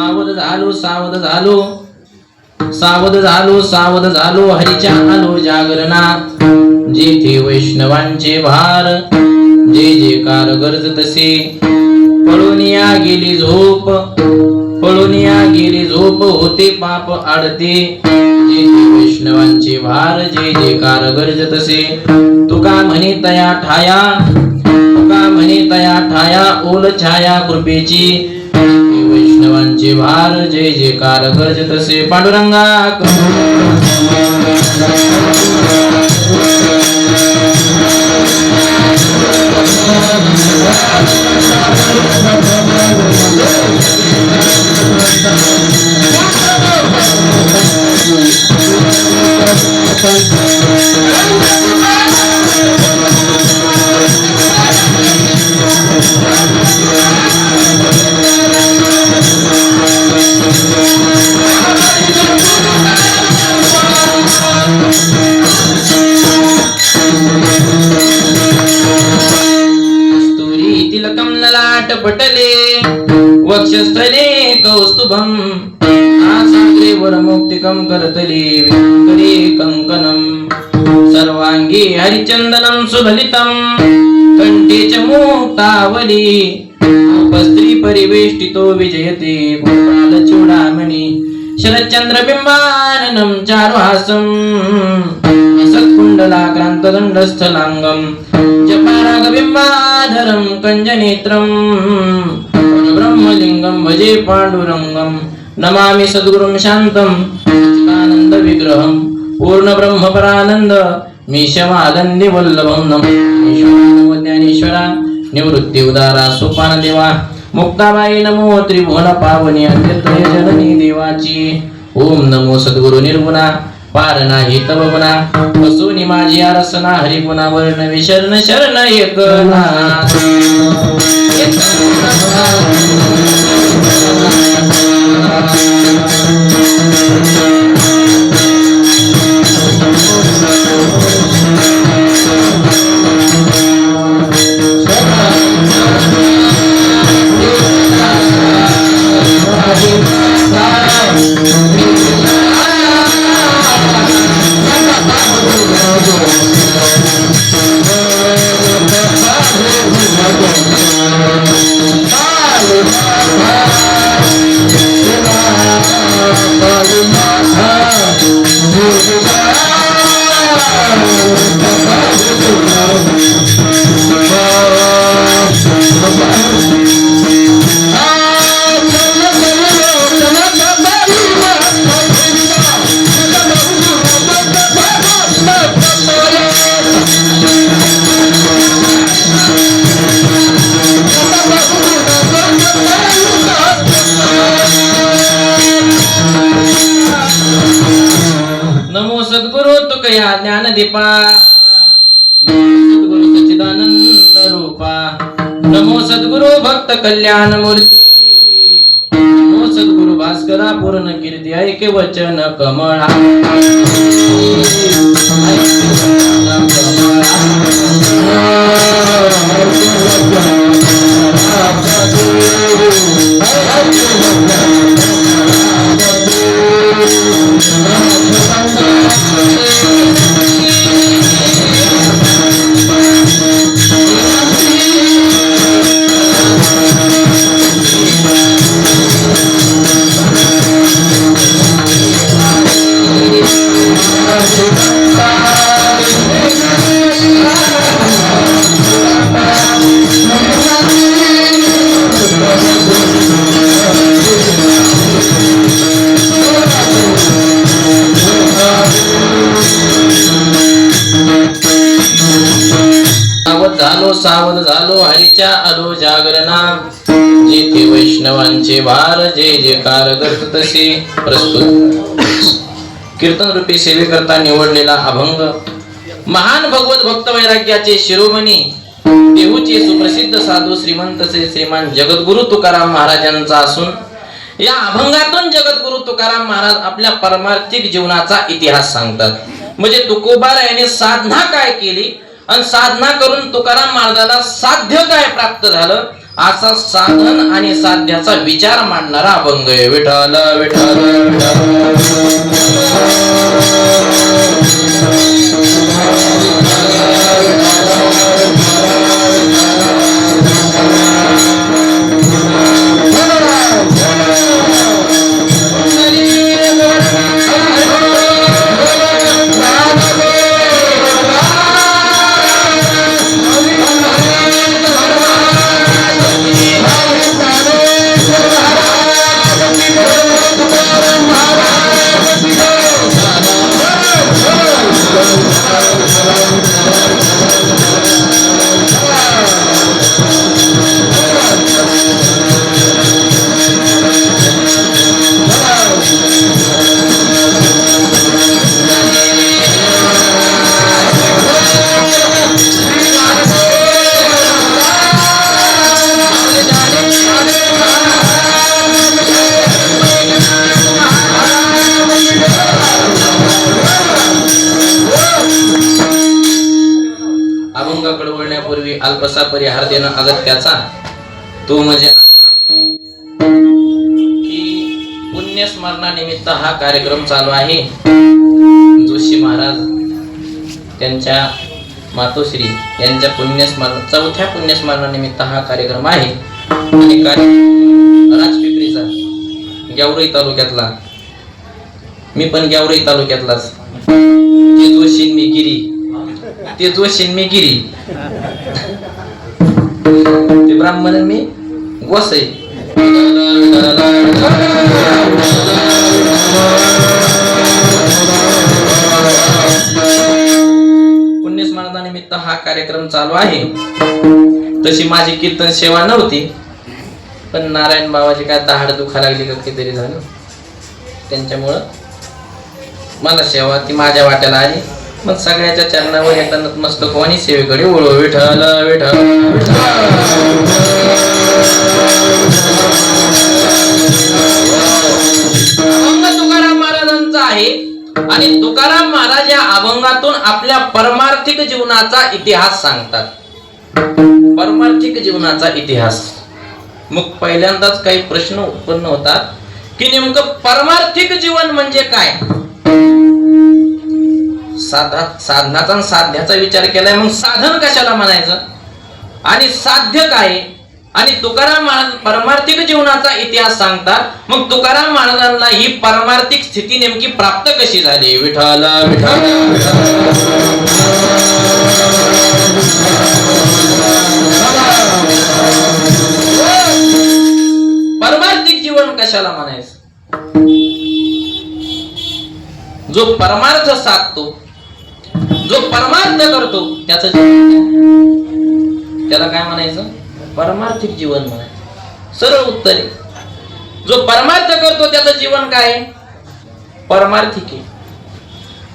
सावध झालो सावध झालो सावध झालो सावध झालो हरीच्या आलो जागरणा जेथे वैष्णवांचे भार जे जेकार गरज तसे पळून या गेली झोप पळून या गेली झोप होते पाप आडते जेथे वैष्णवांचे भार जे जेकार गरज तसे तुका म्हणे तया ठाया तुका म्हणे तया ठाया ओल छाया कृपेची वैष्णवांचे भार जय जयकार गरज तसे पांडुरंगा पटले वक्षस्थले कौस्तुभम आसाग्रे वरमुक्तिकं करतले विकरे कंकणं सर्वांगी हरिचंदनं सुललितं कंठे च मुक्तावली उपस्त्री परिवेष्टितो विजयते भूपाल चूडामणि शरच्चंद्रबिंबाननं चारुहासं सत्कुण्डलाक्रान्तदण्डस्थलाङ्गं जपारागबिंबाधरं कंजनेत्रं ब्रह्मलिंगं भजे पाण्डुरंगं नमामि सद्गुरुं शान्तं सच्चिदानन्दविग्रहं पूर्णब्रह्मपरानन्द मीशमादन्दिवल्लभं नमो ज्ञानेश्वरा निवृत्ति उदारा सोपानदेवा मुक्ताबाई नमो त्रिभुवन पावनी अद्यत्रय जननी देवाची ओम नमो सद्गुरु निर्गुणा पार नाही तव गुणा बसुनी माझी आरसना हरि गुणा वर्ण विशरण शरण एकना ज्ञानदीपा सद्गुरु सच्चिदानंद रूपा नमो सद्गुरु भक्त कल्याण मूर्ती नमो सद्गुरु भास्करा पूर्ण कीर्ती ऐके वचन कमळा सावध झालो हरीच्या आलो जागरणा जेथे वैष्णवांचे भार जे जेकार गरज तसे प्रस्तुत कीर्तन रूपी सेवेकरता निवडलेला अभंग महान भगवत भक्त वैराग्याचे शिरोमणी देहूचे सुप्रसिद्ध साधू श्रीमंतचे श्रीमान जगद्गुरु तुकाराम महाराजांचा असून या अभंगातून जगद्गुरु तुकाराम महाराज आपल्या परमार्थिक जीवनाचा इतिहास सांगतात म्हणजे तुकोबा याने साधना काय केली आणि साधना करून तुकाराम महाराजाला साध्य काय प्राप्त झालं असा साधन आणि साध्याचा विचार मांडणारा अभंग आहे. विठ्ठल विठ्ठल अभंगाकडे वळण्यापूर्वी अल्पसा परिहार देणं अगत्याचा. तो म्हणजे की पुण्यस्मरणानिमित्त हा कार्यक्रम चालू आहे. जोशी महाराज त्यांच्या मातोश्री यांच्या चौथ्या पुण्यस्मरणानिमित्त हा कार्यक्रम आहे. आणि राजपिपरीचा गेवराई तालुक्यातला, मी पण गेवराई तालुक्यातलाच, ते जोशी गिरी ते ब्राह्मण मी गोसाई. पुण्यस्मरणानिमित्त हा कार्यक्रम चालू आहे. तशी माझी कीर्तन सेवा नव्हती, पण नारायण बाबाची काय दाढ दुखा लागली का काहीतरी झालं, त्यांच्यामुळं मला सेवा ती माझ्या वाट्याला आली. मग सगळ्याच्या चरणावर एकदा नतमस्तक होऊन सेवेकडे वळू. विठ्ठल विठ्ठल अभंग तुकाराम महाराजांचा आहे. आणि तुकाराम महाराज या अभंगातून आपल्या परमार्थिक जीवनाचा इतिहास सांगतात. परमार्थिक जीवनाचा इतिहास. मग पहिल्यांदाच काही प्रश्न उत्पन्न होतात की नेमकं परमार्थिक जीवन म्हणजे काय. साधनाचा आणि साध्याचा विचार केलाय, मग साधन कशाला म्हणायचं आणि साध्य काय. आणि तुकाराम महाराज परमार्थिक जीवनाचा इतिहास सांगतात. मग तुकाराम महाराजांना ही परमार्थिक स्थिती नेमकी प्राप्त कशी झाली. विठ्ठल विठ्ठल परमार्थिक जीवन कशाला म्हणायचं. जो परमार्थ साधतो, जो परमार्थ करतो, त्याला काय म्हणायचं. परमार्थिक जीवन म्हणायचं. सरळ उत्तर आहे. जो परमार्थ करतो त्याचं जीवन काय आहे. परमार्थिक आहे.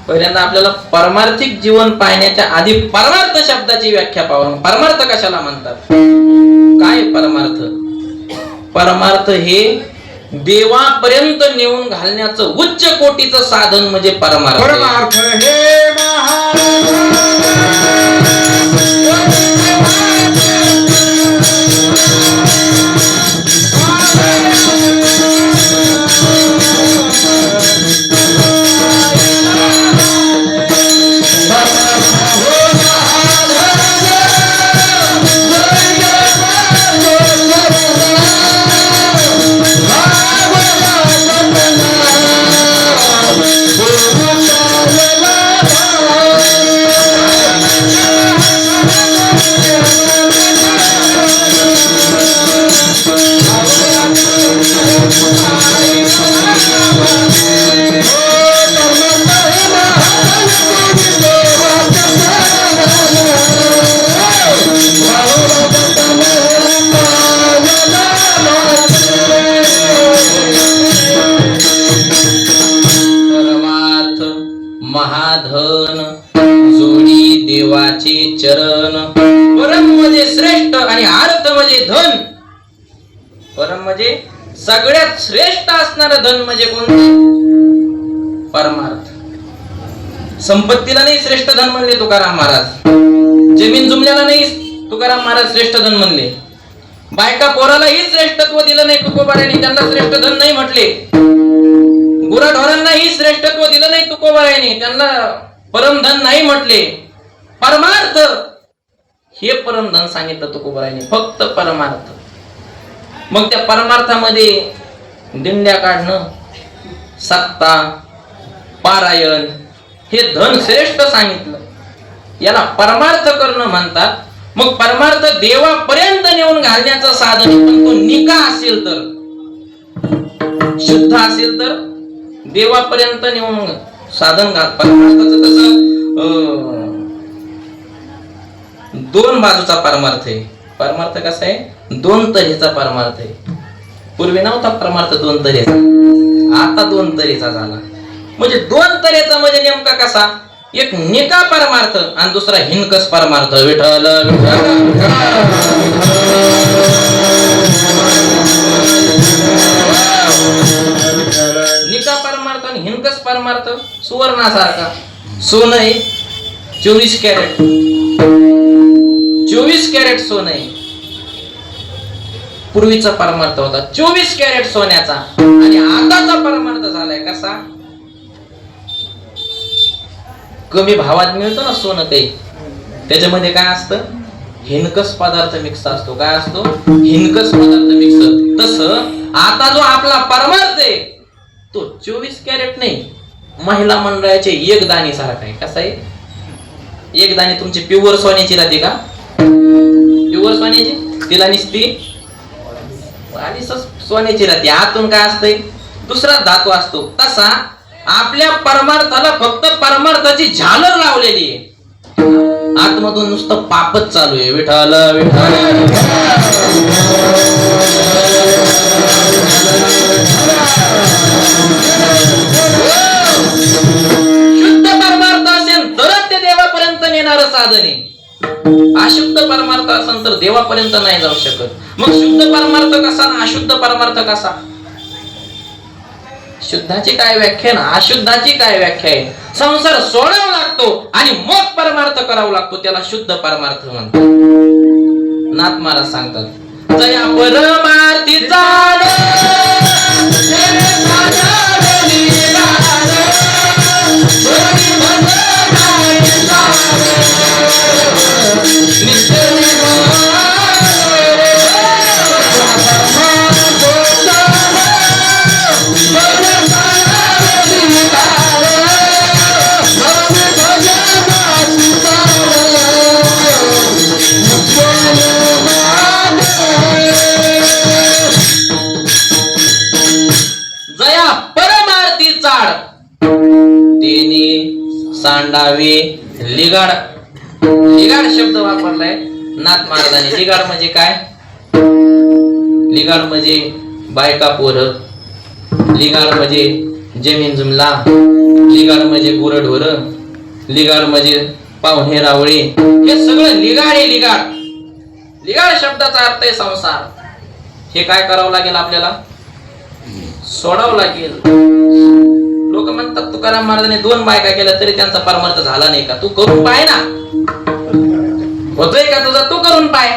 पहिल्यांदा आपल्याला परमार्थिक जीवन पाहण्याच्या आधी परमार्थ शब्दाची व्याख्या पाहून. परमार्थ कशाला म्हणतात, काय परमार्थ. परमार्थ हे देवापर्यंत नेऊन घालण्याचं उच्च कोटीचं साधन म्हणजे परमार्थ. परमार्थ हे महाधन जोडी देवाचे चरण. परम म्हणजे श्रेष्ठ आणि अर्थ म्हणजे धन. परम म्हणजे सगळ्यात श्रेष्ठ असणारं धन म्हणजे कोणतं. परमार्थ. संपत्तीला नाही श्रेष्ठ धन म्हणले तुकाराम महाराज. जमीन जुमल्याला नाही तुकाराम महाराज श्रेष्ठ धन म्हणले. बायका पोरालाही श्रेष्ठत्व दिलं नाही तुकोबारायांनी, त्यांना श्रेष्ठ धन नाही म्हटले. गुराढोरांनाही श्रेष्ठत्व दिलं नाही तुकोबारायांनी, त्यांना परमधन नाही म्हटले. परमार्थ हे परमधन सांगितलं तुकोबारायांनी, फक्त परमार्थ. मग त्या परमार्थामध्ये दिंड्या काढणं, सत्ता, पारायण हे धन श्रेष्ठ सांगितलं. याला परमार्थ करणं म्हणतात. मग परमार्थ देवापर्यंत नेऊन घालण्याचं साधन, पण तो निका असेल तर, शुद्ध असेल तर देवापर्यंत नेऊन साधन घाल. परमार्थाचं कसं दोन बाजूचा परमार्थ आहे. परमार्थ कसा आहे? दोन तऱ्हेचा परमार्थ आहे. पूर्वी नव्हता परमार्थ दोन तऱ्हेचा, आता दोन तऱ्हेचा झाला. म्हणजे दोन तऱ्हेचा म्हणजे नेमका कसा? एक निका परमार्थ आणि दुसरा हिनकस परमार्थ. विठ्ठल निका परमार्थ आणि हिनकस परमार्थ सुवर्णासारखा. सोनं आहे 24 कॅरेट, 24 कॅरेट सोनं आहे. पूर्वीचा परमार्थ होता 24 कॅरेट सोन्याचा, आणि आताचा परमार्थ झालाय कसा? कमी भावात मिळतो ना सोनं काही, त्याच्यामध्ये काय असतं? हिनकस पदार्थ मिक्स असतो. काय असतो? हिनकस पदार्थ मिक्स. तसं आता जो आपला परमार्थ आहे तो 24 कॅरेट नाही, महिला मंडळाचे एक दाणी सारखा आहे. कसा आहे? एक दाणी तुमची प्युअर सोन्याची राहते का? प्युअर सोन्याची, तिला निसती आणि सोन्याची राहते. आतून काय असतंय? दुसरा धातू असतो. तसा आपल्या परमार्थाला फक्त परमार्थाची झालर लावलेली आहे, आतमधून नुसतं पापच चालू आहे. विठ्ठल विठ्ठल. शुद्ध परमार्थ असेल तरच ते देवापर्यंत नेणारं साधन आहे. अशुद्ध परमार्थ असेल तर देवापर्यंत नाही जाऊ शकत. मग शुद्ध परमार्थ कसा ना अशुद्ध परमार्थ कसा? शुद्धाची काय व्याख्या ना अशुद्धाची काय व्याख्या आहे? संसार सोडावा लागतो आणि मग परमार्थ करावा लागतो, त्याला शुद्ध परमार्थ म्हणतात. नाथ महाराज सांगतात, जया परमार्थी चाल सांडावे लिगाड. लिगाड शब्द वापरलाय नाथ महाराजांनी. लिगाड म्हणजे काय? लिगाड म्हणजे बायका पोर, लिगाड म्हणजे जमीन जुमला, लिगाड म्हणजे गुरढोर, लिगाड म्हणजे पाहुणे रावळे. हे सगळं लिगाड आहे. लिगाड, लिगाड शब्दाचा अर्थ आहे संसार. हे काय करावं लागेल? आपल्याला सोडावं लागेल. लोक म्हणतात तुकाराम महाराजांनी 2 बायका केल्या तरी त्यांचा परमार्थ झाला नाही का? तू करून पाय ना, होतोय का तुझा? तू करून पाय.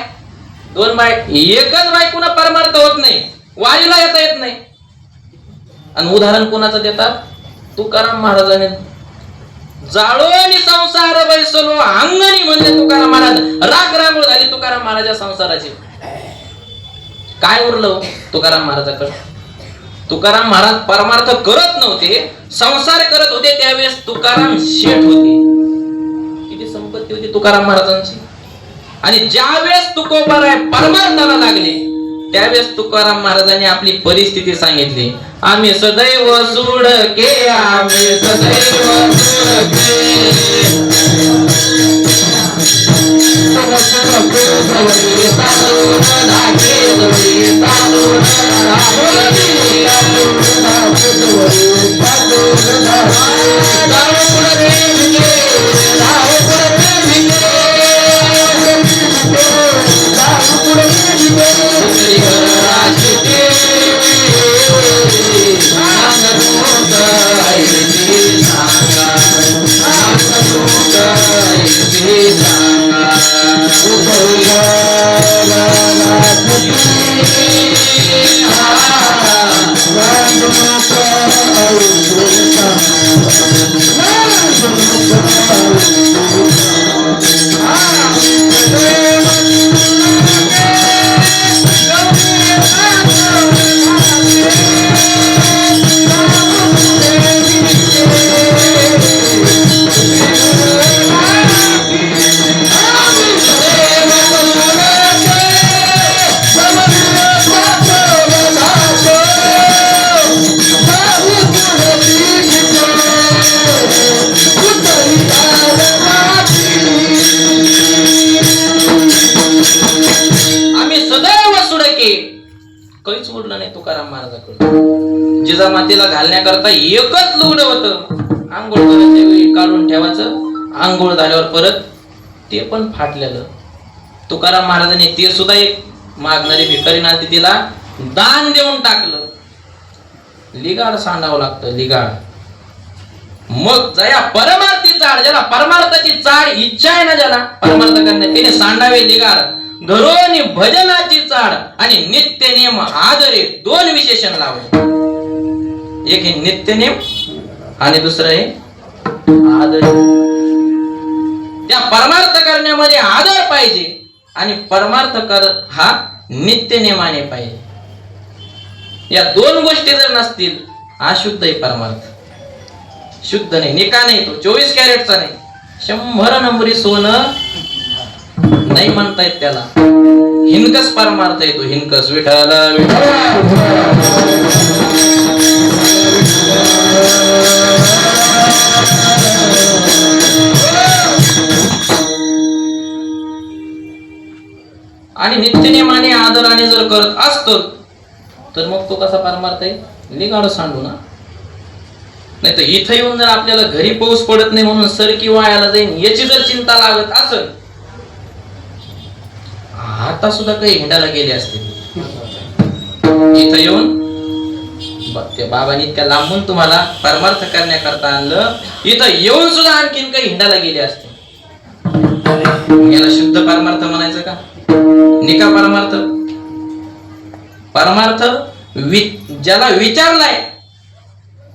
2 एकच बायकोना परमार्थ होत नाही, वारीला येता येत नाही. आणि उदाहरण कोणाचं देतात? तुकाराम महाराजांनी जाळोनी संसार बैसलो अंगणी म्हणले तुकाराम महाराज. राग रांगोळ झाली तुकाराम महाराजा संसाराची. काय उरलं तुकाराम महाराजाकडे? तुकाराम महाराज परमार्थ करत नव्हते, संसार करत होते. त्यावेळेस तुकाराम शेठ होते. किती संपत्ती होती तुकाराम महाराजांची. आणि ज्या वेळेस तुकोबाराय परमार्थाला लागले त्यावेळेस तुकाराम महाराजांनी आपली परिस्थिती सांगितली. आम्ही सदैव सुडके, आम्ही सदैव Thank you. काहीच उरलं नाही तुकाराम महाराजाकडून. जिजामातेला घालण्याकरता एकच लुगडं होतं, आंघोळ करायच्या वेळी काढून ठेवायचं, आंघोळ झाल्यावर परत ते पण फाटलेलं. तुकाराम महाराजांनी ते सुद्धा एक मागणारी भिकारी नाती तिला दान देऊन टाकलं. लिगाड सांडावं लागतं, लिगाड. मग जया परमार्थी चाड, ज्याला परमार्थाची चाड इच्छा आहे ना, ज्याला परमार्थ करण्यात, त्याने सांडावे लिगाड. घरोनी भजनाची चाड आणि नित्य नेम आदरे, दोन विशेषण लावले. एक हे नित्य नेम आणि दुसरं हे आदर. त्या परमार्थ करण्यामध्ये आदर पाहिजे आणि परमार्थ कर हा नित्य नेमाने पाहिजे. या दोन गोष्टी जर नसतील, अशुद्ध आहे परमार्थ, शुद्ध नाही. निका नाही, तो 24 कॅरेटचा नाही, 100 नंबरी सोनं नाही म्हणता येत त्याला. हिनकस परमार्थ येतो, हिनकस. विठ्ठल आणि नित्यनेमाने आदराने जर करत असतो तर मग तो कसा परमार्थ आहे? लिगाड सांडू ना. नाही तर इथं येऊन जर आपल्याला घरी पाऊस पडत नाही म्हणून सरकी वायाला जाईन याची जर चिंता लागत असेल, आता सुद्धा काही हिंडायला गेले असते. इथं येऊन त्या बाबांनी इतक्या लांबून तुम्हाला परमार्थ करण्याकरता आणलं, इथं येऊन सुद्धा आणखीन काही हिंडायला गेले असते. याला शुद्ध परमार्थ म्हणायचं का? निका परमार्थ. परमार्थ ज्याला विचारलाय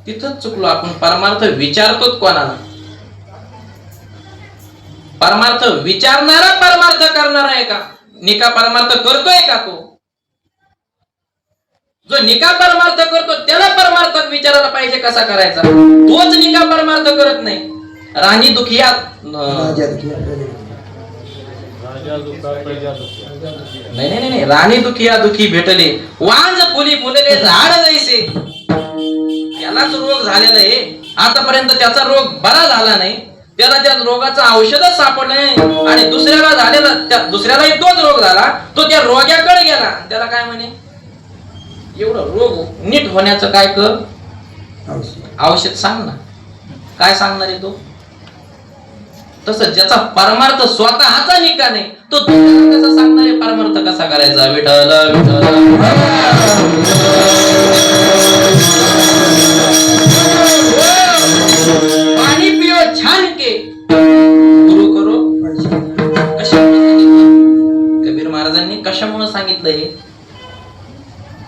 तिथंच चुकलो आपण. परमार्थ विचारतो कोणाला? परमार्थ विचारणारा परमार्थ करणार आहे का? निका परमार्थ करतोय का तो? जो निका परमार्थ करतो त्याला परमार्थ विचारायला पाहिजे कसा करायचा. तोच निका परमार्थ करत नाही. राणी दुखिया नाही, राणी दुखिया दुखी भेटले, वांज फुली फुलले झाड जैसे. त्यालाच रोग झालेला आहे, आतापर्यंत त्याचा रोग बरा झाला नाही, त्याला त्या रोगाचं औषधच सापडलं नाही आणि दुसऱ्याला झालेला, दुसऱ्यालाही तोच रोग झाला, तो त्या रोग्याकडे गेला. त्याला काय म्हणे? एवढं रोग नीट होण्याचं काय कर, औषध सांग ना. काय सांगणार आहे तो? तसं ज्याचा परमार्थ स्वतःचा निका नाही, तो कसा सांगणार आहे परमार्थ कसा करायचा? विठ्ठल विठ्ठल. पाणी पिओ छान के गुरु करो. कशामुळे कबीर महाराजांनी कशामुळे सांगितलं हे?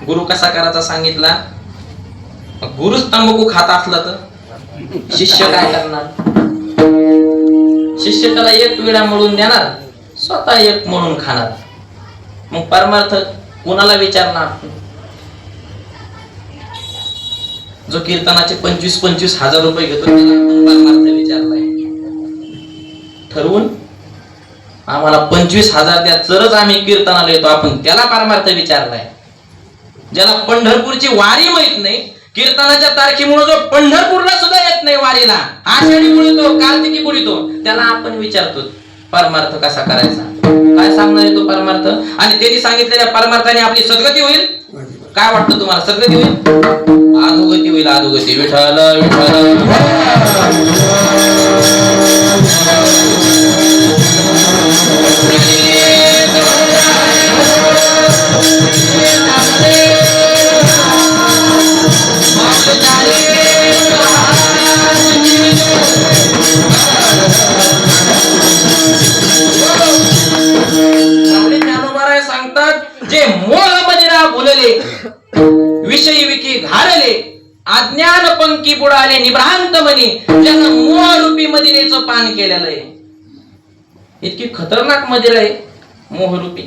गुरु कसा करायचा सांगितला? गुरुच तंबाखू खात असला तर शिष्य काय करणार? शिष्य त्याला एक विडा मळून देणार, स्वतः एक म्हणून खाणार. मग परमार्थ कोणाला विचारणार? जो कीर्तनाचे 25-25 हजार रुपये घेतो त्याला आपण परमार्थ विचारलाय. ठरवून आम्हाला 25,000 द्या तरच आम्ही कीर्तनाला येतो, आपण त्याला परमार्थ विचारलाय. ज्याला पंढरपूरची वारी माहित नाही, कीर्तनाच्या तारखेमुळे जो पंढरपूरला सुद्धा येत नाही वारीला, आषाढी बुडतो, कार्तिकी बुडतो, त्याला आपण विचारतो परमार्थ कसा करायचा. काय सांगणार आहे तो परमार्थ? आणि त्यांनी सांगितलेल्या परमार्थाने आपली सद्गती होईल. काय वाटतं तुम्हाला? सद्गती होईल? अधोगती होईल, अधोगती. विठ्ठल विठ्ठल. सांगतात, जे मोह मदिरा बोलले, विषयी विकी घारले, अज्ञान पंखी बुडाले निभ्रांत मनी, ज्यानं मोहरूपी मदिरेचं पान केलेलं आहे. इतकी खतरनाक मदिरा आहे मोहरूपी.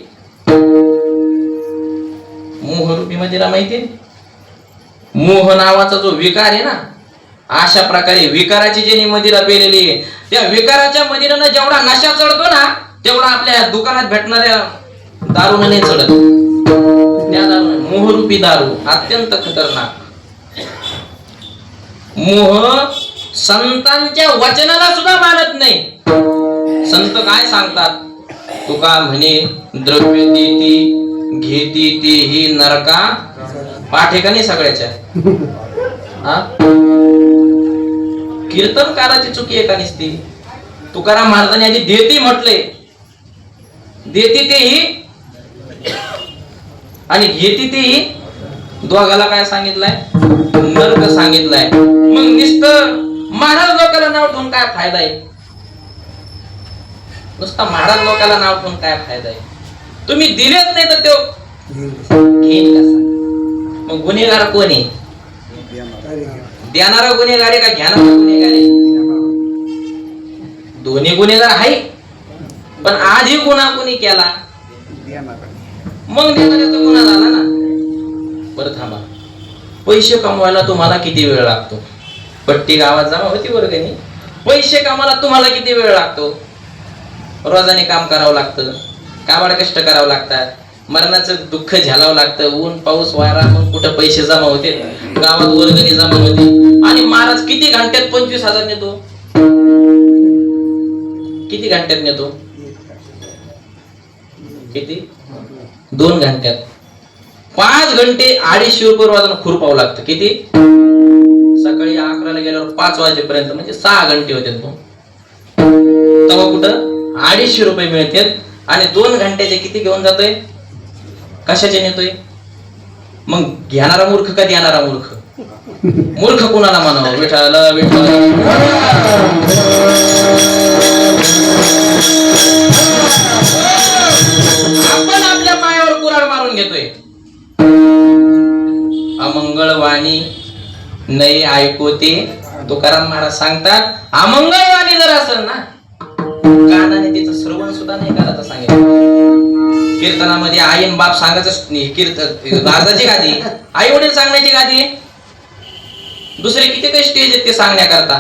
मोहरूपी मदिरा माहितीये? मोह नावाचा जो विकार आहे ना, अशा प्रकारे विकाराची जी मदिरा पेलेली आहे, त्या विकाराच्या मदिरानं जेवढा नशा चढतो ना, तेवढा आपल्या दुकानात भेटणाऱ्या दारूने नाही चढत. त्या दारू, मोहरूपी दारू अत्यंत खतरनाक. मोह संतांच्या वचनाला सुद्धा मानत नाही. संत काय सांगतात? तुका म्हणे द्रव्य देती घेती तेही नरका. पाठे का नाही सगळ्याच्या? कीर्तनकाराची चुकी आहे का नसती? तुकाराम महाराजांनी आधी देती म्हटले, देती तेही आणि घेती तेही, दोघाला काय सांगितलंय? नरक सांगितलंय. मग नुसतं महाराज लोकांना नाव ठेवून काय फायदा आहे? नुसता महाराज लोकांना नाव ठेवून काय फायदा आहे? तुम्ही दिलेच नाही तर तो घेईन कसा? मग गुन्हेगार कोण आहे? देणारा गुन्हेगार आहे का घेणारा गुन्हेगार आहे? दोन्ही गुन्हेगार आहे, पण आधी गुन्हा कोणी केला मग देणाऱ्याचा गुन्हा झाला ना. बरं थांबा, पैसे कमवायला तुम्हाला किती वेळ लागतो? पट्टी गावात जमा होती वर्गणी. पैसे कमायला तुम्हाला किती वेळ लागतो? रोजाने काम करावं लागतं, काबाड कष्ट करावं लागतात, मरणाचं दुःख झेलावं लागतं, ऊन पाऊस वारा, मग कुठं पैसे जमा होते? गावात वर्गणी जमा होते. आणि महाराज किती घंट्यात 25,000 नेतो? किती घंट्यात नेतो? किती? 2 घंट्यात. 5 घंटे 250 रुपये रोजानं खुरपावं लागतं. किती? सकाळी 11ला गेल्यावर 5 वाजेपर्यंत, म्हणजे 6 घंटे होते. तेव्हा कुठं 250 रुपये मिळतात. आणि 2 घंट्याचे किती घेऊन जातोय? कशाचे नेतोय? मग घेणारा मूर्ख का देणारा मूर्ख? मूर्ख कुणाला म्हणावं? विठ्ठल विठ्ठल. आपण आपल्या पायावर कुऱ्हाड मारून घेतोय. अमंगळवाणी नाही ऐकवते. तुकाराम महाराज सांगतात, अमंगळवाणी जर असेल ना, कानाने तिचं श्रवण सुद्धा नाही करायचं सांगितलं. कीर्तनामध्ये आईन बाप सांगायचं, कीर्तनाची गादी, आई वडील सांगण्याची गादी. दुसरे किती काही स्टेज आहेत ते सांगण्याकरता,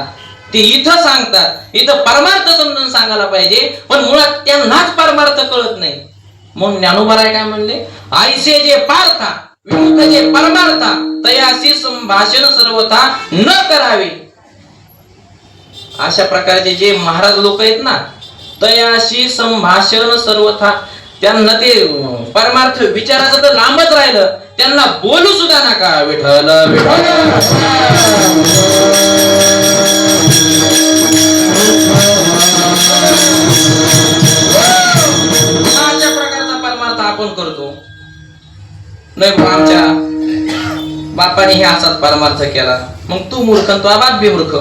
ते इथं सांगतात. इथं परमार्थ समजून सांगायला पाहिजे, पण मुळात त्यांनाच परमार्थ कळत नाही. म्हणून ज्ञानोबाराय काय म्हणले? आईसे जे पार्था विमुख जे परमार्था, तयासी संभाषण सर्वथा न करावे. अशा प्रकारचे जे महाराज लोक आहेत ना, तयाशी संभाषण सर्वथा, त्यांना ते परमार्थ विचाराचं तर लांबच राहिलं, त्यांना बोलू सुद्धा नका. विठ्ठल विठ्ठल. अशा प्रकारचा परमार्थ आपण करतो. नाही आमच्या बापाने हे असाच परमार्थ केला, मग तू मूर्ख, तो बाप बी मूर्ख.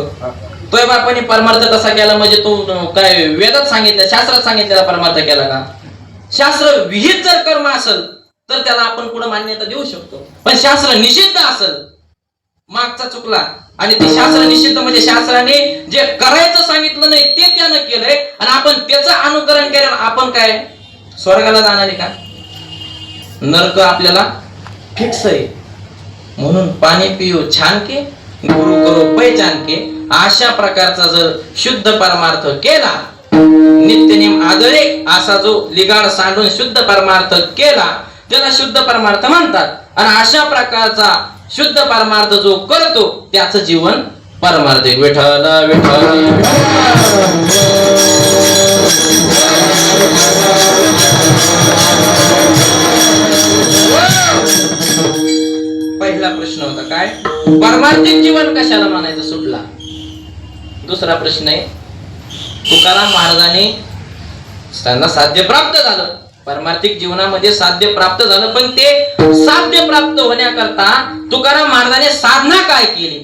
तोय बापाने परमार्थ तसा केला म्हणजे तो काय वेदात सांगितलं, शास्त्रात सांगितलेला परमार्थ केला का? शास्त्र विहित जर कर्म असेल तर त्याला आपण पुढे मान्यता देऊ शकतो. पण शास्त्र निषिद्ध असेल, मागचा चुकला, आणि ते शास्त्र निषिद्ध म्हणजे शास्त्राने जे करायचं सांगितलं नाही ते त्यानं केलंय, आणि आपण त्याचं अनुकरण केलं, आपण काय स्वर्गाला जाणार आहे का? नरक आपल्याला फिक्स आहे. म्हणून पाणी पिऊ छानके, गुरु करो पहिचानके. अशा प्रकारचा जर शुद्ध परमार्थ केला, नित्यनेम आदरे असा जो लिगाड सांडून शुद्ध परमार्थ केला, त्याला शुद्ध परमार्थ म्हणतात. आणि अशा प्रकारचा शुद्ध परमार्थ जो करतो त्याचं जीवन परमार्थ. विठ्ठल विठ्ठल. पहिला प्रश्न होता काय? परमार्थिक जीवन कशाला म्हणायचं सुटला. दुसरा प्रश्न आहे, तुकाराम महाराजांनी त्यांना साध्य प्राप्त झालं, परमार्थिक जीवनामध्ये साध्य प्राप्त झालं, पण ते साध्य प्राप्त होण्याकरता तुकाराम महाराजांनी साधना काय केली?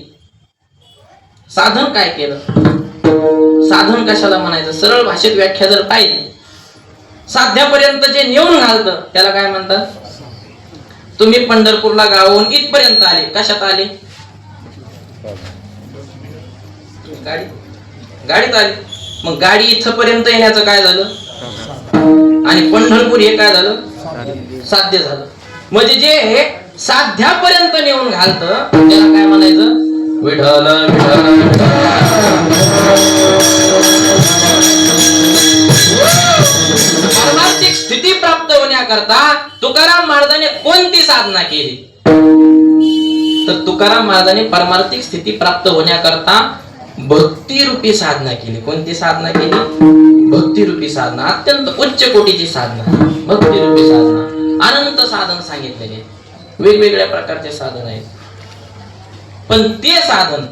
साधन काय केलं? साधन कशाला म्हणायचं? सरळ भाषेत व्याख्या जर पाहिली, साध्यापर्यंत जे नेऊन घालतं त्याला काय म्हणतात? तुम्ही पंढरपूरला गावाहून इथपर्यंत आले, कशात आले? गाडी गाडीत आली. मग गाडी इथपर्यंत येण्याचं काय झालं आणि पंढरपूर हे काय झालं साध्य झालं. म्हणजे जे हे साध्यापर्यंत नेऊन घालत त्याला काय म्हणायचं विठ्ठल विठ्ठल. पारमार्थिक स्थिती प्राप्त होण्याकरता तुकाराम महाराजांनी कोणती साधना केली तर तुकाराम महाराजांनी पारमार्थिक स्थिती प्राप्त होण्याकरता भक्ती रूपी साधना केली. कोणती साधना केली भक्ती रूपी साधना. अत्यंत उच्च कोटीची साधना भक्ती रूपी साधना. अनंत साधन सांगितलेले वेगवेगळ्या प्रकारचे साधन आहेत. पण ते साधन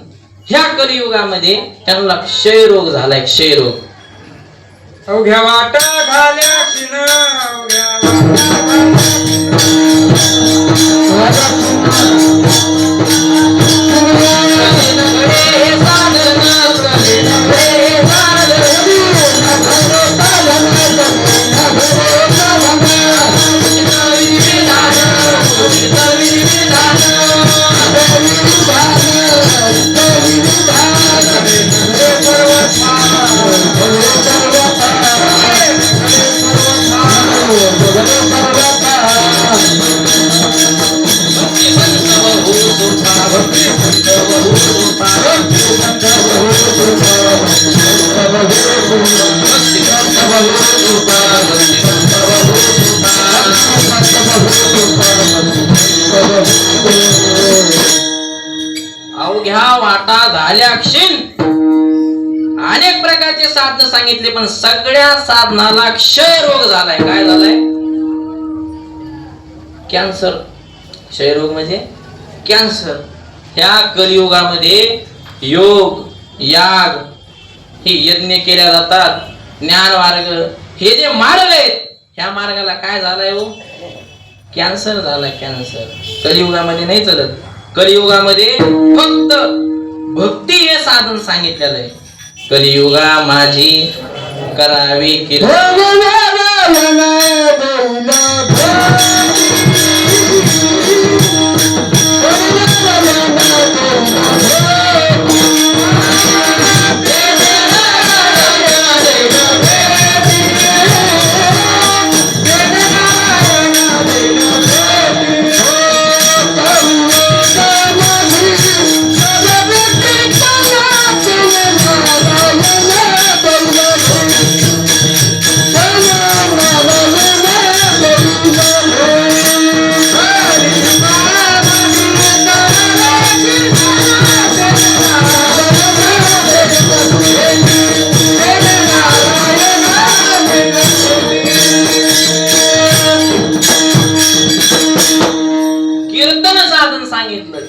ह्या कलियुगामध्ये त्यांना क्षयरोग झालाय. क्षयरोग. अवघ्या वाटा घाल्या क्षीण अवघ्या अवघ्या वाटा झाल्या क्षीण. अनेक प्रकारचे साधन सांगितले पण सगळ्या साधनाला क्षय रोग झालाय. काय झालाय कॅन्सर. क्षयरोग म्हणजे कॅन्सर. ह्या कलियुगामध्ये योग याग हे यज्ञ केल्या जातात. ज्ञान मार्ग हे जे मार्ग आहेत ह्या मार्गाला काय झालाय हो कॅन्सर झालाय. कॅन्सर कलियुगामध्ये नाही चालत. कलियुगामध्ये फक्त भक्ती हे साधन सांगितलेलं आहे. कलियुगा माझी करावी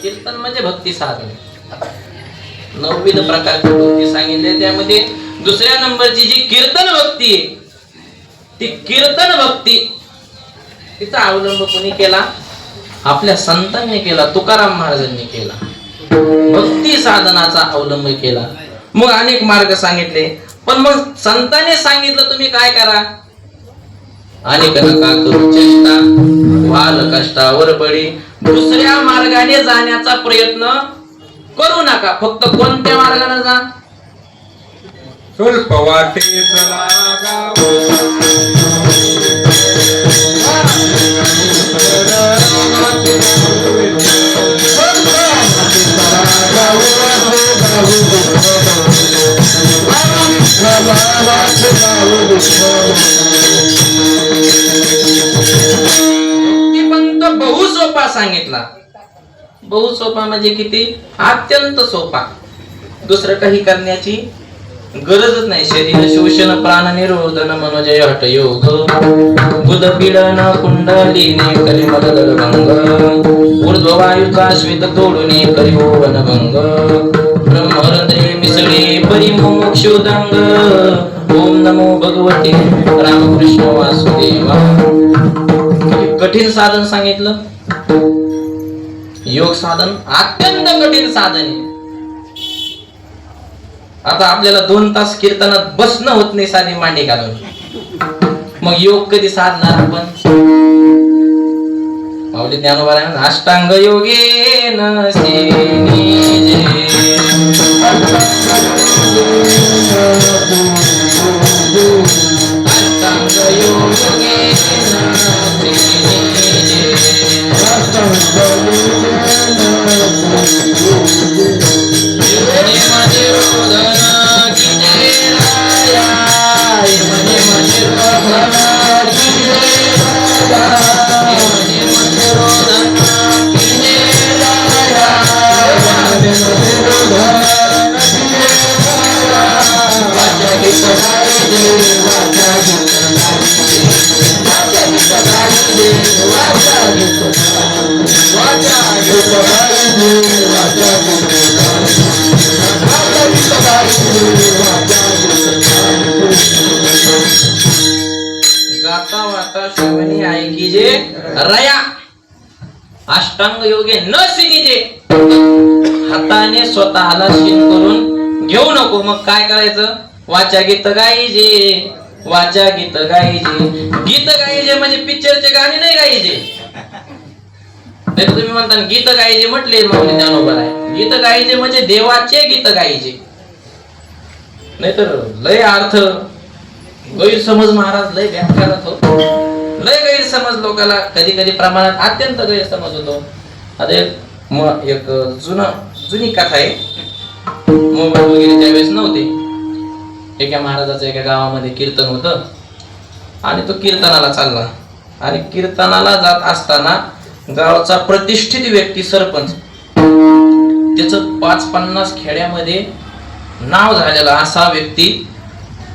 कीर्तन म्हणजे भक्ती साधन. 9 प्रकारची भक्ती सांगितले. त्यामध्ये दुसऱ्या नंबरची जी कीर्तन भक्ती आहे ती कीर्तन भक्ती तिचा अवलंब कोणी केला आपल्या संतांनी केला. तुकाराम महाराजांनी केला. भक्ती साधनाचा अवलंब केला. मग अनेक मार्ग सांगितले पण मग संतांनी सांगितलं तुम्ही काय करा अनेक नका करू चेष्टा वाल कष्टावर पडी. दुसऱ्या मार्गाने जाण्याचा प्रयत्न करू नका. फक्त कोणत्या मार्गाने जा स्वल्प वाटेच लागावं भक्तिपंथ बहु सोपा सांगितला. बहु सोपा म्हणजे किती अत्यंत सोपा. दुसरं काही करण्याची गरजच नाही. शरीर शोषण प्राण निरोधन मनोजय हठ योग बुध पीडन कुंडलीने कलिमल दलभंग ऊर्ध्ववायूचा श्वेत तोडूने करिभुवन भंग ब्रह्मरंध्रे मिसळे परिमोक्षोदंग. ओम नमो भगवते रामकृष्ण वासुदेवा. कठीण साधन सांगितलं. योग साधन अत्यंत कठीण साधन आहे. आता आपल्याला 2 तास कीर्तनात बसणं होत नाही साधी मांडी घालून. मग योग कधी साधणार आपण. माऊली ज्ञानोबा अष्टांग योगेन सेनी रया अष्टांग योगे न सिनीजे, हाताने स्वतःला शीन करून घेऊ नको. मग काय करायचं? वाचा गीत गाईजे, वाचा गीत गाईजे. गीत गाईजे म्हणजे पिक्चरचे गाणे नाही गाईजे. नाही तुम्ही म्हणता गीत गाईजे म्हटले माऊली ज्ञानोबा आहे. गीत गाईजे म्हणजे देवाचे गीत गाईजे. नाहीतर लय अर्थ गैरसमज महाराज लय व्याख्यानात होतो. लय गैरसमज लोकांना कधी कधी प्रमाणात अत्यंत गैरसमज होतो. आता एक जुनी कथा आहे. मोबाईल वगैरे त्यावेळेस नव्हते. एका महाराजाचं एका गावामध्ये कीर्तन होतं आणि तो कीर्तनाला चालला आणि कीर्तनाला जात असताना गावाचा प्रतिष्ठित व्यक्ती सरपंच, त्याचं 5-50 खेड्यामध्ये नाव झालेला असा व्यक्ती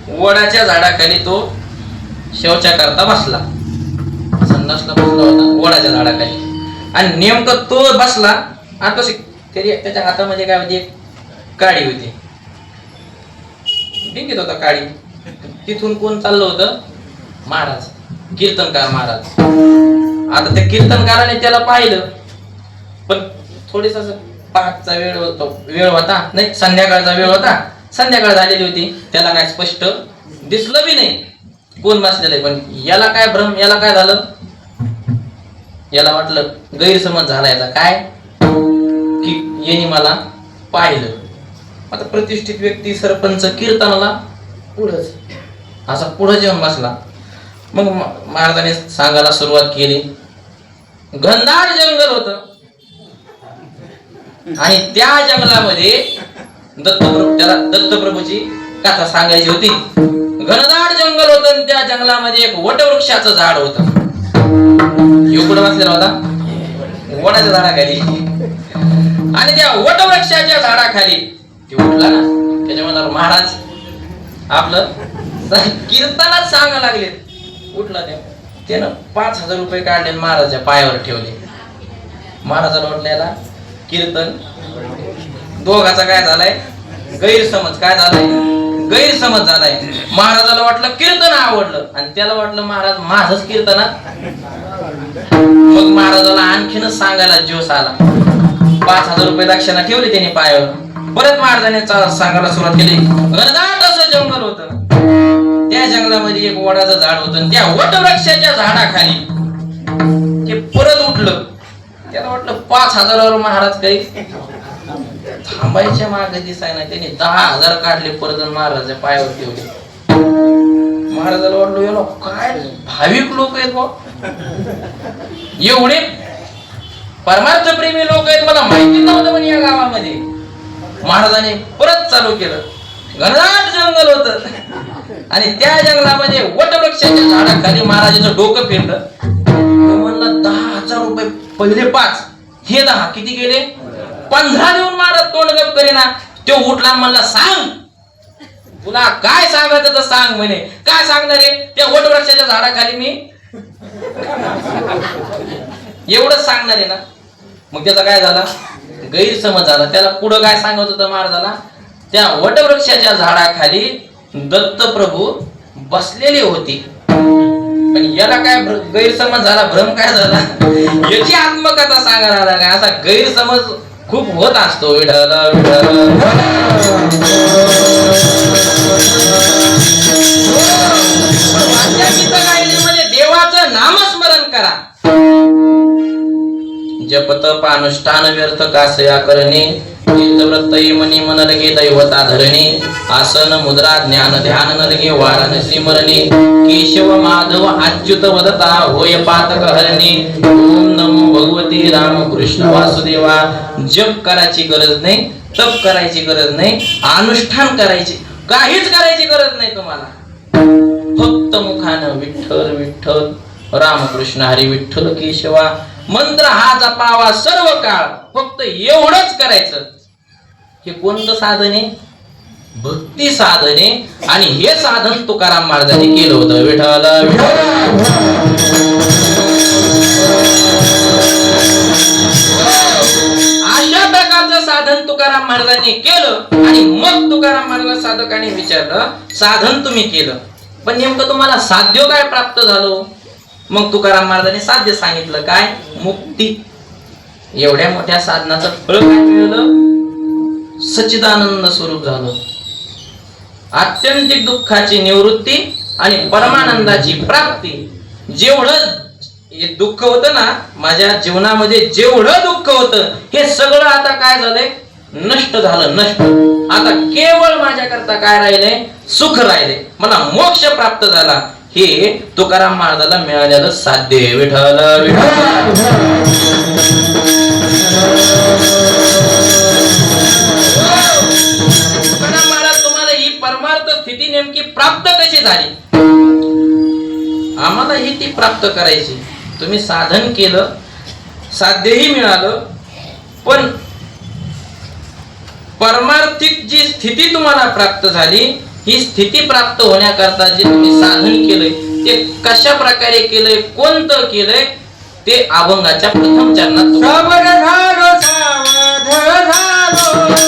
वडाच्या झाडाखाली तो शौचा करता बसला. संडासला बसला होता वडाच्या झाडाखाली आणि नेमकं तो बसला आणि तो त्याच्या हातामध्ये काय होती? एक काडी होती. डिंगीत होता काडी. तिथून कोण चाललं होतं? महाराज, कीर्तनकार महाराज. आता त्या कीर्तनकाराने त्याला पाहिलं, पण थोडीस पहाटचा वेळ होता, नाही संध्याकाळचा वेळ होता. संध्याकाळ झालेली होती. त्याला काय स्पष्ट दिसलं बी नाही कोण बसलेलं आहे. पण याला काय भ्रम, याला काय झालं? याला वाटलं गैरसमज झाला याचा काय, की यांनी मला पाहिलं. आता प्रतिष्ठित व्यक्ती सरपंच कीर्तनाला पुढंच असा पुढे जेवून बसला. मग महाराजांनी सांगायला सुरुवात केली. घनदाट जंगल होत आणि त्या जंगलामध्ये त्याला दत्तप्रभूची कथा सांगायची होती. घनदाट जंगल होत आणि त्या जंगलामध्ये एक वटवृक्षाचं झाड होत. कुठं बसलेला होता? वडाच्या झाडाखाली. आणि त्या वटवृक्षाच्या झाडाखाली ते उठला ना, त्याच्यामध्ये महाराज आपलं कीर्तनात सांगा लागले. उठला त्यानं 5,000 रुपये काढले महाराजाच्या पायावर ठेवले. महाराजाला वाटलं याला कीर्तन. दोघाचा काय झालाय? गैरसमज. काय झालाय? गैरसमज झालाय. महाराजाला वाटलं कीर्तन आवडलं आणि त्याला वाटलं महाराज माझंच कीर्तनात. मग महाराजाला आणखीनच सांगायला जोश आला. 5,000 रुपये दक्षिणा ठेवली त्याने पायावर. परत महाराजांनी सांगायला सुरुवात केली. घनदाट असं जंगल होतं. त्या जंगलामध्ये एक वडाचं झाड होतं. त्या वटवृक्षाच्या झाडाखाली ते परत उठलं. त्याला वाटलं 5,000 महाराज काही थांबायच्या मागे दिसाय नाही. त्यांनी 10,000 काढले परत महाराजाच्या पायावर ठेवले. महाराजाला वाटलं याला काय भाविक लोक आहेत बा, एवढे परमार्थ प्रेमी लोक आहेत, मला माहिती नव्हतं पण या गावामध्ये. महाराजांनी परत चालू केलं. घनदाट जंगल होत आणि त्या जंगलामध्ये वटवृक्षाच्या झाडाखाली महाराजाचं डोकं फिरलं. म्हणलं 10,000 रुपये पहिले 5, हे 10 किती गेले? 15 देऊन महाराज तोंड गप करेना. तो उठला म्हणला सांग, तुला काय सांगायचं तर सांग. म्हणे काय सांगणार आहे? त्या वटवृक्षाच्या झाडाखाली मी एवढंच सांगणार आहे ना. मग त्याचा काय झाला? गैरसमज झाला. त्याला पुढं काय सांगत होतं महाराजाला? त्या वटवृक्षाच्या झाडाखाली दत्तप्रभू बसलेले होते. पण याला काय गैरसमज झाला, भ्रम काय झाला? याची आत्मकथा सांगायला आला काय? असा गैरसमज खूप होत असतो. विठ्ठल म्हणजे देवाचं नामस्मरण करा. जप तप अनुष्ठान व्यर्थ कासया करणे, तीर्थव्रत मनी मन लगे दैवता धरणे, आसन मुद्रा ज्ञान ध्यान न लगे वाराणसी मरणे, केशव माधव अच्युत वदता होय पातक हरणे. ओम नमो भगवती राम कृष्ण वासुदेवा. जप करायची गरज नाही, तप करायची गरज नाही, अनुष्ठान करायची काहीच करायची गरज नाही तुम्हाला. फक्त मुखानं विठ्ठल विठ्ठल रामकृष्ण हरी विठ्ठल केशवा मंत्र हा जपावा सर्व काळ. फक्त एवढंच करायचं. हे कोणतं साधन आहे? भक्ती साधन आहे. आणि हे साधन तुकाराम महाराजांनी केलं होतं. विठ्ठल अशा प्रकारचं साधन तुकाराम महाराजांनी केलं. आणि मग तुकाराम महाराज साधकांनी विचारलं साधन तुम्ही केलं, पण नेमकं तुम्हाला साध्य काय प्राप्त झालं? मग तुकाराम महाराजांनी साध्य सांगितलं काय? मुक्ती. एवढ्या मोठ्या साधनाचं फळ काय मिळालं? सच्चिदानंद स्वरूप झालं. आत्यंतिक दुःखाची निवृत्ती आणि परमानंदाची प्राप्ती. जेवढं हे दुःख होतं ना माझ्या जीवनामध्ये, जेवढं दुःख होतं हे सगळं आता काय झालंय? नष्ट झालं. नष्ट. आता केवळ माझ्याकरता काय राहिलंय? सुख राहिले. मला मोक्ष प्राप्त झाला. हे तुकाराम महाराजाला मिळालेलं साध्य आहे. विठ्ठल विठ्ठल. तुकाराम महाराज तुम्हाला ही परमार्थ स्थिती नेमकी प्राप्त कशी झाली? आम्हाला ही ती प्राप्त करायची. तुम्ही साधन केलं, साध्यही मिळालं, पण परमार्थिक जी स्थिती तुम्हाला प्राप्त झाली, ही स्थिती प्राप्त होण्याकरता जे तुम्ही साधन केलंय ते कशा प्रकारे केलंय, कोणतं केलंय, ते अभंगाच्या प्रथम चरणात सावध झालो, सावध झालो.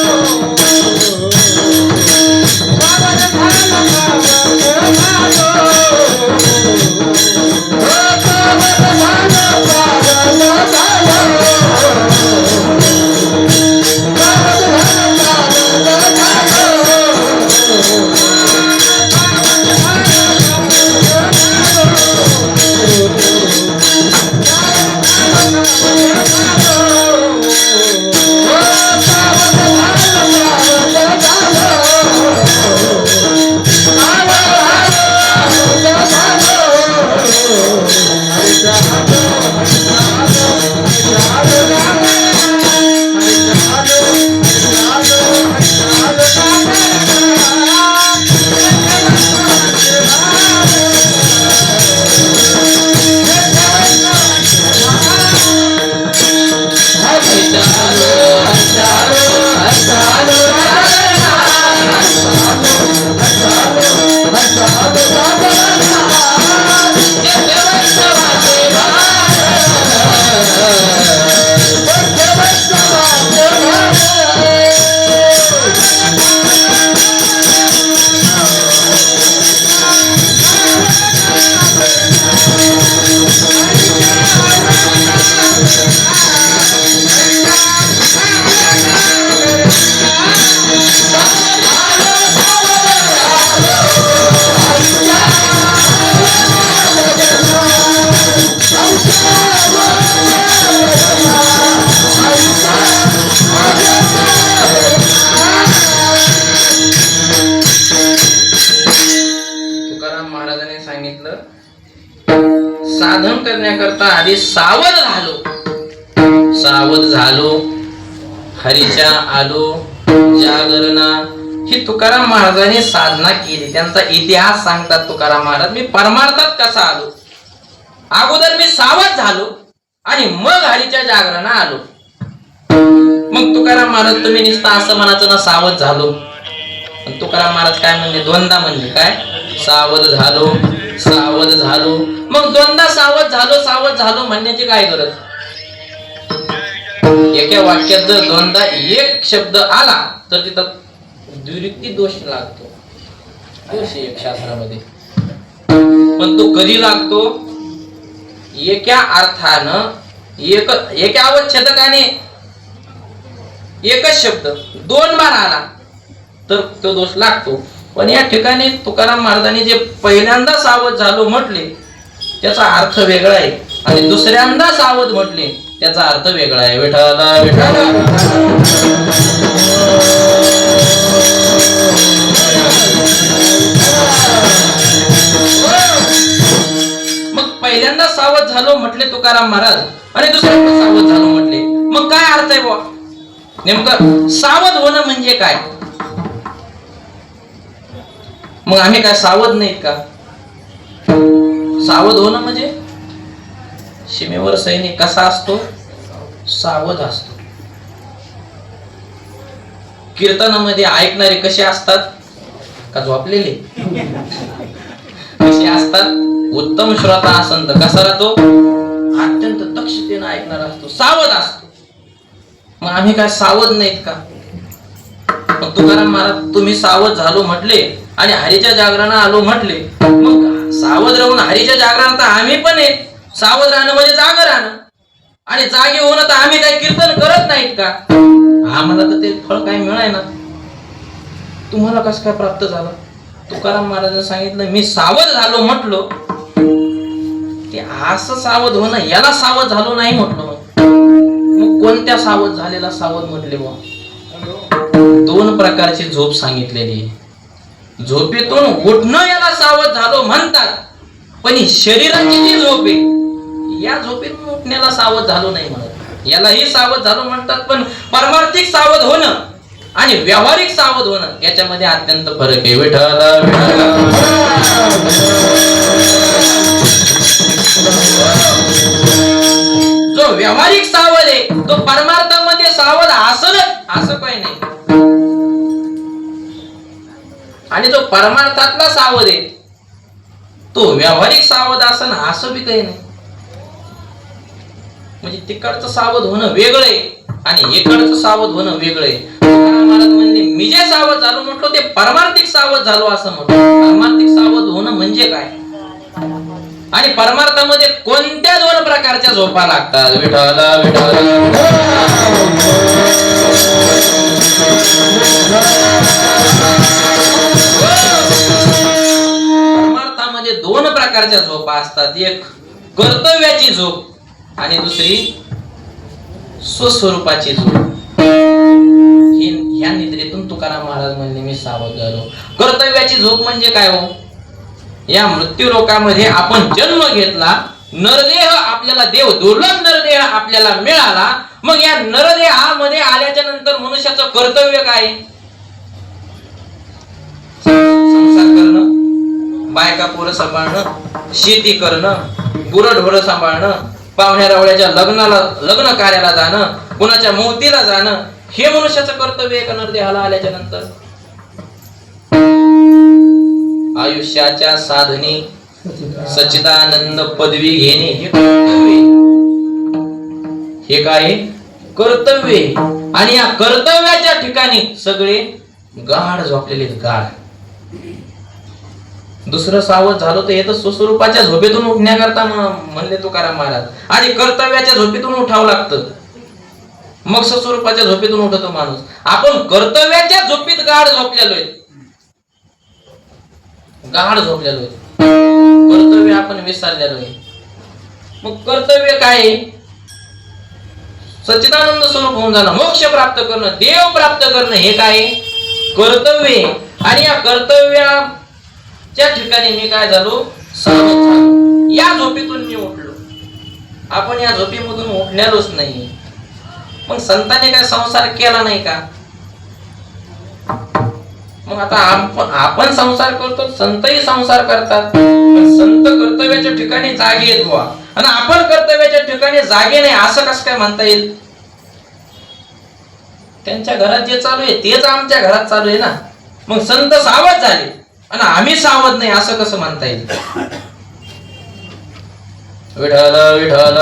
साधन करण्याकरता आधी सावध झालो. सावध झालो, हरीच्या आलो, जागरणा. ही तुकाराम महाराजांनी साधना केली. त्यांचा इतिहास सांगतात तुकाराम महाराज. मी परमार्थात कसा आलो? अगोदर मी सावध झालो आणि मग हरीच्या जागरणा आलो. मग तुकाराम महाराज तुम्ही नुसतं असं म्हणायचं ना सावध झालो. तुकाराम महाराज काय म्हणले? दोनदा म्हणले काय? सावध झालो, सावध झालो. मग दोनदा सावध झालो, सावध झालो म्हणण्याची काय गरज? एका वाक्यात जर दोनदा एक शब्द आला तर तिथं द्विरुक्ती दोष लागतो. दोष एक शास्त्रामध्ये. पण तो कधी लागतो? एका अर्थानं, एका अवच्छेदकाने एकच शब्द दोन बार आला तर तो दोष लागतो. पण या ठिकाणी तुकाराम महाराजांनी जे पहिल्यांदा सावध झालो म्हटले त्याचा अर्थ वेगळा आहे आणि दुसऱ्यांदा सावध म्हटले त्याचा अर्थ वेगळा आहे. विठ्ठला विठ्ठला. मग पहिल्यांदा सावध झालो म्हटले तुकाराम महाराज आणि दुसऱ्यांदा सावध झालो म्हटले. मग काय अर्थ आहे बुवा? नेमकं सावध होणं म्हणजे काय? मग आम्ही काय सावध नाहीत का? सावध होणं म्हणजे सीमेवर सैनिक कसा असतो? सावध असतो. कीर्तनामध्ये ऐकणारे कसे असतात? का झोपलेले? कसे असतात? उत्तम श्रोता असन तर कसा राहतो? अत्यंत दक्षतेने ऐकणारा असतो, सावध असतो. मग आम्ही काय सावध नाहीत का? मग तुकाराम महाराज तुम्ही सावध झालो म्हटले आणि हरीच्या जागरणा आलो म्हटले. मग सावध राहून हरीच्या जागरणात आम्ही पण आहे. सावध राहणं म्हणजे जाग राहणं. आणि जागे होणं तर आम्ही काही कीर्तन करत नाहीत का? आम्हाला तर ते फळ काही मिळाय ना. तुम्हाला कसं काय प्राप्त झालं? तुकाराम महाराजांनी सांगितलं मी सावध झालो म्हटलो, ते असं सावध होणं याला सावध झालो नाही म्हटलं. मग कोणत्या सावध झालेला सावध म्हटले बुवा? 2 प्रकारची झोप सांगितलेली आहे. झोपेतून उठणं याला सावध झालो म्हणतात, पण ही शरीराची जी झोप आहे या झोपेतून उठण्याला सावध झालो नाही म्हणत. यालाही सावध झालो म्हणतात, पण पारमार्थिक सावध होणं आणि व्यावहारिक सावध होणं याच्यामध्ये अत्यंत फरक आहे. विठ्ठल जो व्यावहारिक सावध आहे तो परमार्थामध्ये सावध असं काही नाही. आणि जो परमार्थातला सावध आहे तो व्यावहारिक सावध असं बी काही नाही. म्हणजे तिकडचं सावध होणं वेगळं आहे आणि इकडचं सावध होणं वेगळं आहे. महाराज म्हणले मी जे सावध झालो म्हटलो ते परमार्थिक सावध झालो असं म्हटलं. परमार्थिक सावध होणं म्हणजे काय आणि परमार्थामध्ये कोणत्या 2 प्रकारच्या झोपा लागतात? विठ्ठल विठ्ठल परमार्थामध्ये 2 प्रकारच्या झोपा असतात. एक कर्तव्याची झोप आणि दुसरी स्वस्वरूपाची झोप. ह्या निद्रेतून तुकाराम महाराज म्हणले मी सावध झालो. कर्तव्याची झोप म्हणजे काय हो? या मृत्यू लोकामध्ये आपण जन्म घेतला, नरदेह आपल्याला देव दुर्लभ नरदेह आपल्याला मिळाला. मग या नरदेहामध्ये आल्याच्या नंतर मनुष्याचं कर्तव्य काय? संसार करणं, बायका पोरं सांभाळणं, शेती करणं, गुरढोरं सांभाळणं, पाहुण्या रावळ्याच्या लग्न कार्याला जाणं, कुणाच्या मौतीला जाणं, हे मनुष्याचं कर्तव्य एका नरदेहाला आल्याच्या नंतर. आयुष्याच्या साधने सच्चिदानंद पदवी घेणे हे कर्तव्य. हे काय कर्तव्य? आणि या कर्तव्याच्या ठिकाणी सगळे गाढ झोपलेले गाढ. दुसरं सावध झालो तर हे तर स्वस्वरूपाच्या झोपेतून उठण्याकरता म्हणले तुकाराम महाराज. आधी कर्तव्याच्या झोपेतून उठावं लागतं, मग स्वस्वरूपाच्या झोपेतून उठतो माणूस. आपण कर्तव्याच्या झोपेत गाढ झोपलेलो आहे, गाढ झोपलेलो आहे. कर्तव्य आपण विसरलेलो आहे. मग कर्तव्य काय? सच्चिदानंद स्वरूप होऊन जाणं, मोक्ष प्राप्त करणं, देव प्राप्त करणं, हे काय कर्तव्य. आणि या कर्तव्याच्या ठिकाणी मी काय झालो? सावध झालो. या झोपेतून मी उठलो. आपण या झोपेमधून उठलेलोच नाही. मग संतांनी काय संसार केला नाही का? मग आता आपण संसार करतो, संतही संसार करतात. पण संत कर्तव्याच्या ठिकाणी जागे आहेत बुवा, आणि आपण कर्तव्याच्या ठिकाणी जागे नाही असं कसं काय म्हणता येईल? त्यांच्या घरात जे चालू आहे तेच आमच्या घरात चालू आहे ना. मग संत सावध झाले आणि आम्ही सावध नाही असं कसं म्हणता येईल? विठ्ठल विठ्ठल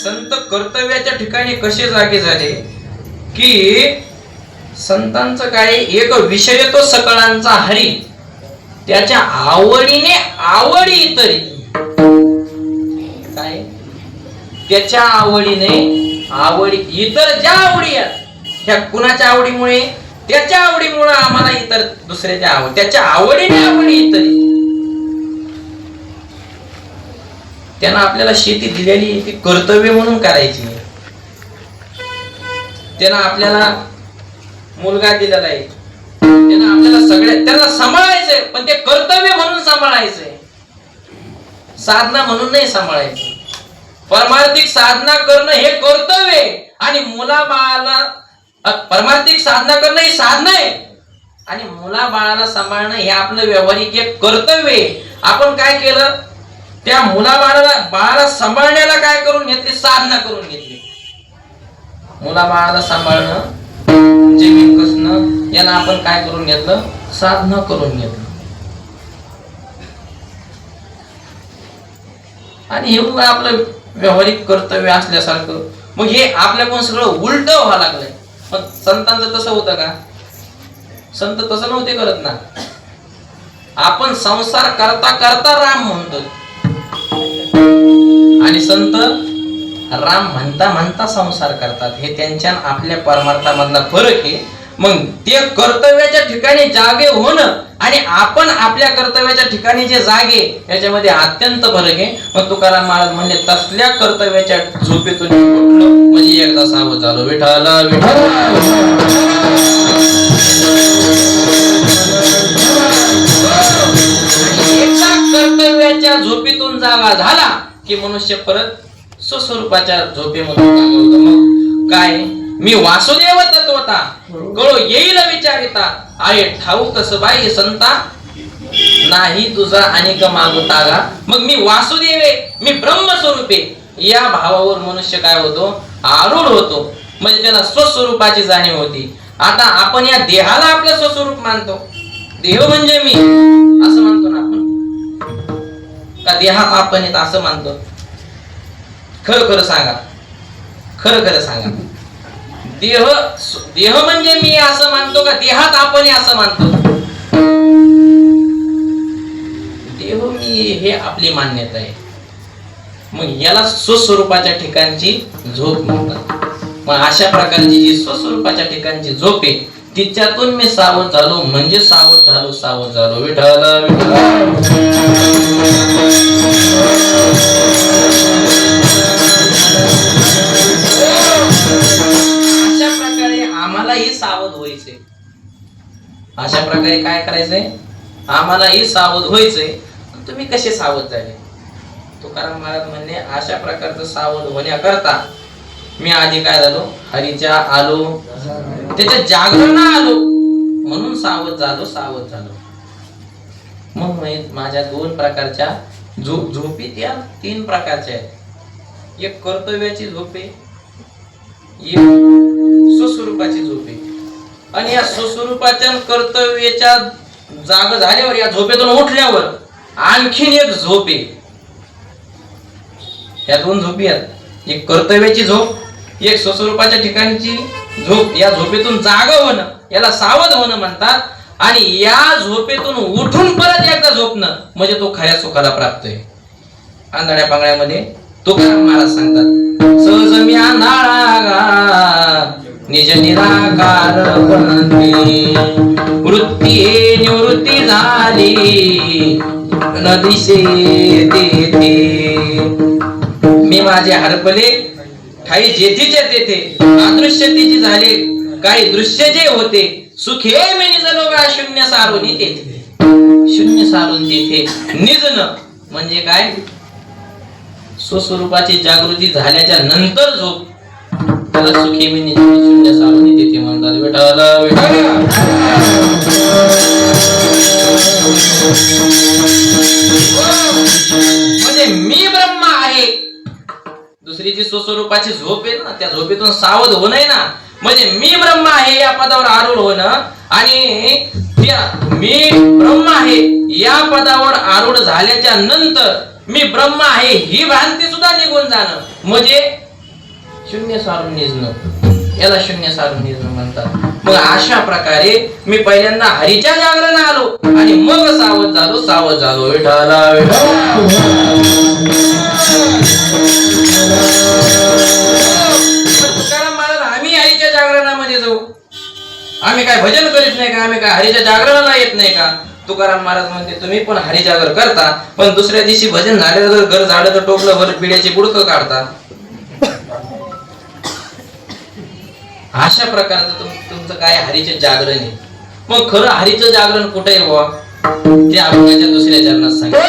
संत कर्तव्याच्या ठिकाणी कसे जागे झाले की संतांचं काय एक विषय तो सकळांचा हरी, त्याच्या आवडीने आवडी इतरी काय, त्याच्या आवडीने आवडी इतर ज्या आवडी आहेत ह्या कुणाच्या आवडीमुळे? त्याच्या आवडीमुळे आम्हाला इतर दुसऱ्याच्या आवड, त्याच्या आवडीने आवडी इतरी. त्यानं आपल्याला शेती दिलेली ती कर्तव्य म्हणून करायची. त्यानं आपल्याला मुलगा दिलेला आहे, त्यानं आपल्याला त्याला सांभाळायचंय, पण ते कर्तव्य म्हणून सांभाळायचंय, साधना म्हणून नाही सांभाळायचं. परमार्थिक साधना करणं हे कर्तव्य आहे आणि मुलाबाळाला परमार्थिक साधना करणं ही साधना आहे आणि मुलाबाळाला सांभाळणं हे आपलं व्यावहारिक एक कर्तव्य आहे. आपण काय केलं? त्या बाळाला सांभाळण्याला काय करून घेतली? साधना करून घेतली. मुलाबाळाला सांभाळणं, जमीन कसणं याला आपण काय करून घेतलं? साधना करून घेतलं. आणि हे आपलं व्यावहारिक कर्तव्य असल्यासारखं. मग हे आपल्याकडून सगळं उलट व्हावं लागलंय. पण संतांचं तसं होतं का? संत तसं नव्हते करत ना. आपण संसार करता करता राम म्हणतो आणि संत राम म्हणता म्हणता संसार करतात. हे त्यांच्या आपल्या परमार्थामधला फरक आहे. मग ते कर्तव्याच्या ठिकाणी जागे होणं आणि आपण आपल्या कर्तव्याच्या ठिकाणी जे जागे याच्यामध्ये अत्यंत फरक आहे. मग तुकाराम महाराज म्हणले तसल्या कर्तव्याच्या झोपेतून उठलो म्हणजे एकदा सावध झालो. विठाला एकदा कर्तव्याच्या झोपेतून जागा झाला की मनुष्य परत स्वस्वरूपाच्या झोपेमधून जागा होतो. मग काय मी वासुदेव तत्वता कळो येईल विचारिता आहे ठाऊक बाई संता नाही तुझा अनेक मागुता गा. मग मी वासुदेवे मी ब्रह्मस्वरूपे या भावावर मनुष्य काय होतो? आरूढ होतो. म्हणजे त्याला स्वस्वरूपाची जाणीव होती. आता आपण या देहाला आपलं स्वस्वरूप मानतो. देह म्हणजे मी असं म्हणतो ना आपण का देहात आपण येत असं मानतो? खरं खरं सांगा, खरं खरं सांगा. देह म्हणजे मी असं मानतो का देहात आपण असं मानतो? देह मी हे आपली मान्यता आहे. मग याला स्वस्वरूपाच्या ठिकाणची झोप म्हणतात. मग अशा प्रकारची जी स्वस्वरूपाच्या ठिकाणची झोप आहे तिच्यातून मी सावध झालो म्हणजे सावध झालो सावध झालो. विठाला आम्हालाही सावध व्हायचंय. अशा प्रकारे काय करायचंय? आम्हालाही सावध व्हायचंय. तुम्ही कसे सावध झाले? तुकाराम महाराज म्हणले अशा प्रकारचं सावध होण्याकरता मी आधी काय झालो? हरीच्या आलो, त्याच्या जागरण आलो म्हणून सावध झालो सावध झालो. मग माझ्या दोन प्रकारच्या झोपी त्या तीन प्रकारच्या आहेत. एक कर्तव्याची झोप आहे, एक स्वस्वरूपाची झोप आहे. आणि या स्वस्वरूपाच्या कर्तव्याच्या जाग झाल्यावर या झोपेतून उठल्यावर आणखीन एक झोप आहे. या दोन झोपी आहेत. एक कर्तव्याची झोप, एक स्वस्वरूपाच्या ठिकाणची झोप. या झोपेतून जाग होणं याला सावध होणं म्हणतात. आणि या झोपेतून उठून परत एकदा झोपणं म्हणजे तो खऱ्या सुखाला प्राप्त आहे. आंधळ्या पांगळ्यामध्ये तुकाराम महाराज सांगतात सहज मी आंधळा निज निराकार बनते वृत्ती निवृत्ती झाली न दिसे तेथे. मी माझे हरपले काही जेथेच्या तेथे अदृश्य तिची झाले काही दृश्य जे होते सुखे मी निजलो गा शून्य सारून तेथे. शून्य सारून तेथे निजन म्हणजे काय? स्वस्वरूपाची जागृती झाल्याच्या नंतर झोप त्याला सुखी मी निजलो शून्य सारून तेथे म्हणतात. विठाला विठाला म्हणजे मी ब्रह्म आहे. दुसरी जी स्वस्वरूपाची झोप आहे ना त्या झोपेतून सावध होणं ना म्हणजे मी ब्रह्म आहे या पदावर आरूढ होणं. आणि त्या मी ब्रह्म आहे या पदावर आरूढ झाल्याच्या नंतर मी ब्रह्म आहे ही भ्रांती सुद्धा निघून जाणं म्हणजे शून्य सारून निजणं. याला शून्य सारून निजणं म्हणतात. मग अशा प्रकारे मी पहिल्यांदा हरीच्या जागरण आलो आणि मग सावध झालो सावध झालो. विठाला तुकाराम महाराज आम्ही हरीच्या जागरणामध्ये जाऊ. आम्ही काय भजन करीत नाही का? आम्ही काय हरीच्या जागरणाला येत नाही का? तुकाराम महाराज म्हणते तुम्ही पण हरी जागर करता पण दुसऱ्या दिवशी भजन झालं जर घर झाडं तर टोपलं भर पिढ्याची बुडकं काढता. अशा प्रकारचं तुमचं काय हरीचे जागरण आहे. मग खरं हरीचं जागरण कुठे आहे बुवा ते अभंगाच्या दुसऱ्या चरणात सांगितलं.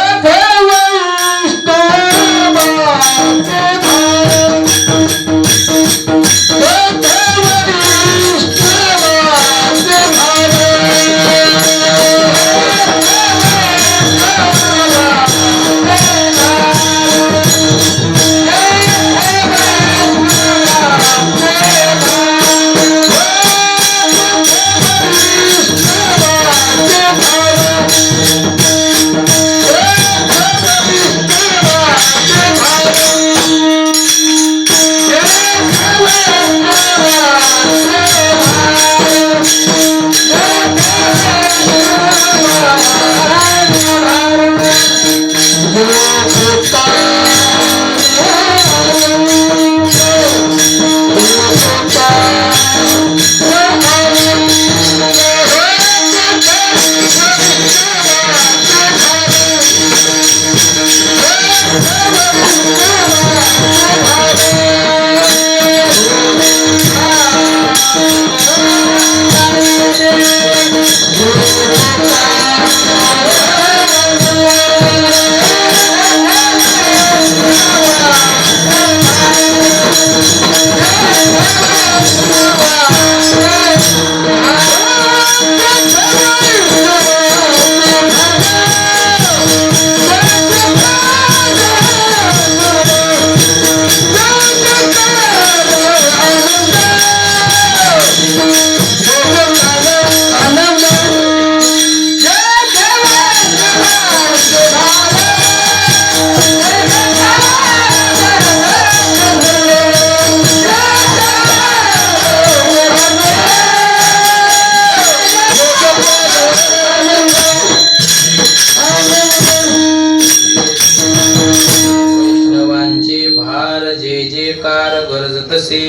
गरज तसे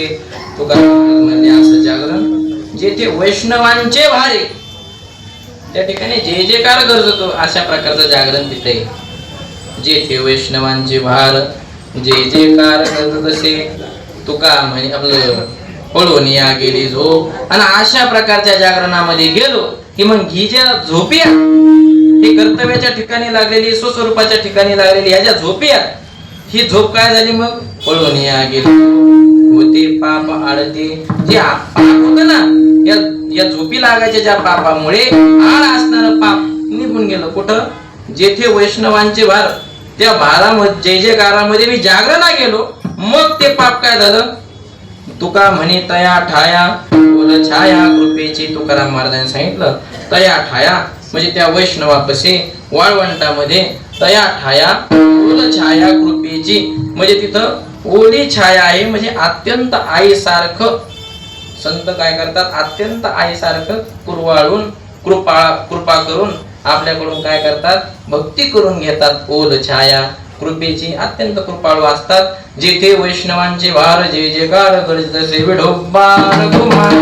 तुकाराम म्हणले असं जागरण जेथे वैष्णवांचे भारे त्या ठिकाणी जे जेकार गरजतो अशा प्रकारचं जागरण तिथे जेथे वैष्णवांचे भार जे जेकार गरज तसे तुका म्हणे आपलं पळून या गेली झोप. आणि अशा प्रकारच्या जागरणामध्ये गेलो की मग ही ज्या झोपिया ही कर्तव्याच्या ठिकाणी लागलेली स्वस्वरूपाच्या ठिकाणी लागलेली ह्या ज्या झोपिया ही झोप काय झाली मग पळून या गेली होते पाप आळते जे पाप होत ना या झोपी लागायच्या ज्या पापामुळे आळ असणार पाप निघून गेलं. कुठं जेथे वैष्णवांचे भार त्या भारामध्ये जय जयकारामध्ये मी जागरणा गेलो मग ते पाप काय झालं तुका म्हणे तया ठाया बोल छाया कृपेची तुकाराम महाराजांनी सांगितलं तया ठाया म्हणजे त्या वैष्णवापसे वाळवंटामध्ये तया ठाया बोल छाया कृपेची म्हणजे तिथं ओली छाया आहे म्हणजे अत्यंत आईसारखं संत काय करतात अत्यंत आईसारखं कुरवाळून कृपा करून आपल्याकडून काय करतात भक्ती करून घेतात. ओल छाया कृपेची अत्यंत कृपाळू असतात जेथे वैष्णवांचे भार जे जेकार गरज तसे विठोबार कुमार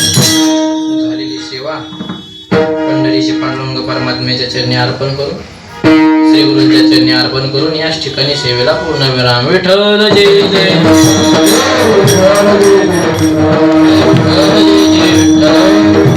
झालेली सेवा पंढरीची पांडुरंग परमात्म्याच्या चरणी अर्पण करू श्री गुरूंच्या चरणी अर्पण करून याच ठिकाणी सेवेला पूर्ण विराम. विठ्ठल जय जय विठ्ठल जय जय विठ्ठल